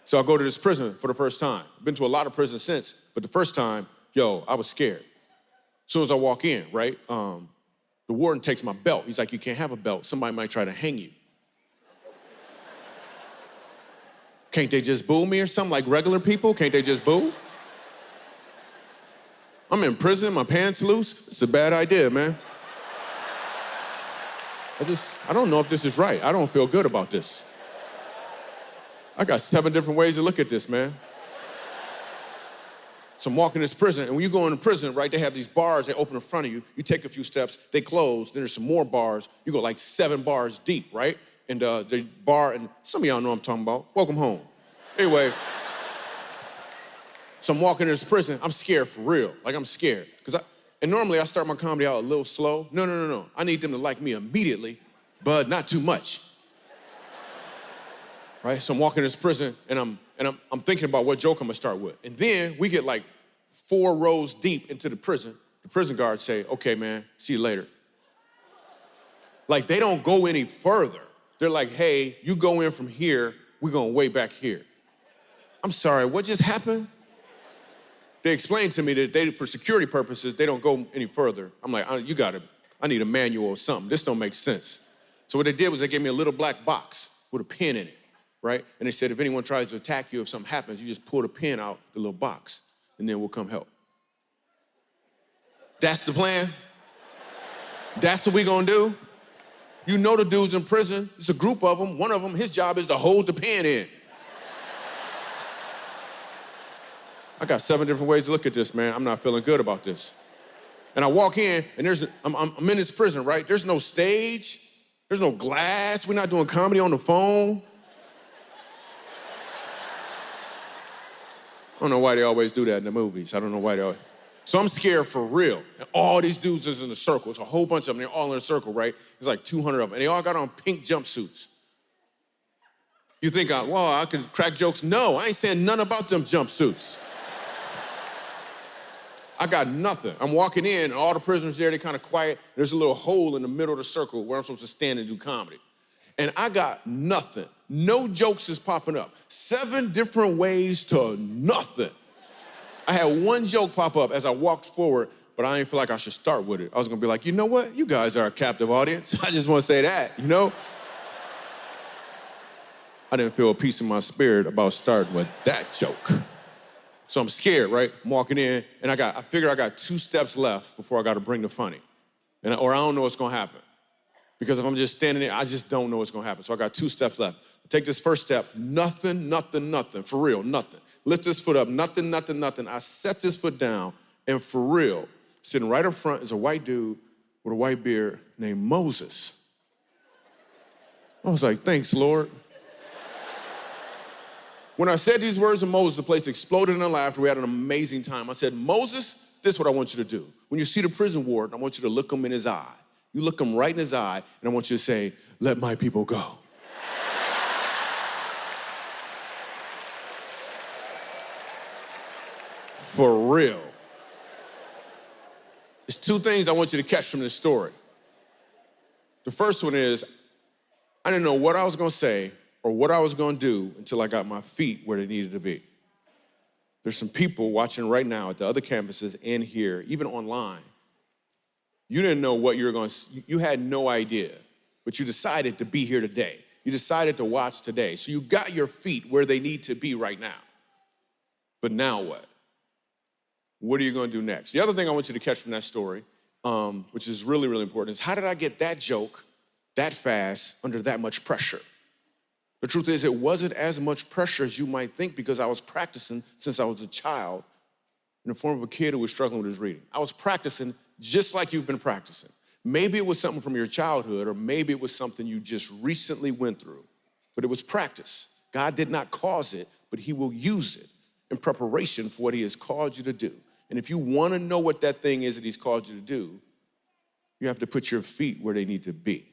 So I go to this prison for the first time. Been to a lot of prisons since, but the first time, I was scared. As soon as I walk in, right, the warden takes my belt. He's like, you can't have a belt. Somebody might try to hang you. Can't they just boo me or something like regular people? Can't they just boo? I'm in prison, my pants loose. It's a bad idea, man. I don't know if this is right. I don't feel good about this. I got 7 different ways to look at this, man. So I'm walking this prison, and when you go into prison, right, they have these bars, they open in front of you. You take a few steps, they close, then there's some more bars. You go like 7 bars deep, right? And the bar, and some of y'all know what I'm talking about. Welcome home. Anyway, so I'm walking in this prison. I'm scared for real. Like, I'm scared. And normally I start my comedy out a little slow. No. I need them to like me immediately, but not too much. Right? So I'm walking in this prison, and I'm thinking about what joke I'm gonna start with. And then we get like 4 rows deep into the prison. The prison guards say, okay, man, see you later. Like, they don't go any further. They're like, hey, you go in from here, we're going way back here. I'm sorry, what just happened? They explained to me that for security purposes, they don't go any further. I'm like, I need a manual or something. This don't make sense. So what they did was they gave me a little black box with a pin in it, right? And they said, if anyone tries to attack you, if something happens, you just pull the pin out, the little box, and then we'll come help. That's the plan? That's what we gonna do? You know the dudes in prison, it's a group of them. One of them, his job is to hold the pin in. I got 7 different ways to look at this, man. I'm not feeling good about this. And I walk in, and I'm in this prison, right? There's no stage, there's no glass. We're not doing comedy on the phone. I don't know why they always do that in the movies. I don't know why they always. So I'm scared for real. And all these dudes is in a circle. It's a whole bunch of them. They're all in a circle, right? There's like 200 of them. And they all got on pink jumpsuits. You think, I could crack jokes? No, I ain't saying none about them jumpsuits. I got nothing. I'm walking in, and all the prisoners there, they're kind of quiet. There's a little hole in the middle of the circle where I'm supposed to stand and do comedy. And I got nothing. No jokes is popping up. 7 different ways to nothing. I had 1 joke pop up as I walked forward, but I didn't feel like I should start with it. I was gonna be like, you know what? You guys are a captive audience. I just wanna say that, you know? I didn't feel a peace in my spirit about starting with that joke. So I'm scared, right? I'm walking in, and I figure I got 2 steps left before I gotta bring the funny. Or I don't know what's gonna happen. Because if I'm just standing there, I just don't know what's gonna happen. So I got 2 steps left. Take this first step, nothing, for real, nothing. Lift this foot up, nothing. I set this foot down, and for real, sitting right up front is a white dude with a white beard named Moses. I was like, thanks, Lord. When I said these words of Moses, the place exploded in laughter. We had an amazing time. I said, Moses, this is what I want you to do. When you see the prison warden, I want you to look him in his eye. You look him right in his eye, and I want you to say, let my people go. For real. There's 2 things I want you to catch from this story. The first one is, I didn't know what I was gonna say or what I was gonna do until I got my feet where they needed to be. There's some people watching right now at the other campuses and here, even online. You didn't know what you were gonna, you had no idea, but you decided to be here today. You decided to watch today. So you got your feet where they need to be right now. But now what? What are you gonna do next? The other thing I want you to catch from that story, which is really, really important, is how did I get that joke that fast under that much pressure? The truth is, it wasn't as much pressure as you might think because I was practicing since I was a child in the form of a kid who was struggling with his reading. I was practicing just like you've been practicing. Maybe it was something from your childhood, or maybe it was something you just recently went through, but it was practice. God did not cause it, but he will use it in preparation for what he has called you to do. And if you wanna know what that thing is that he's called you to do, you have to put your feet where they need to be.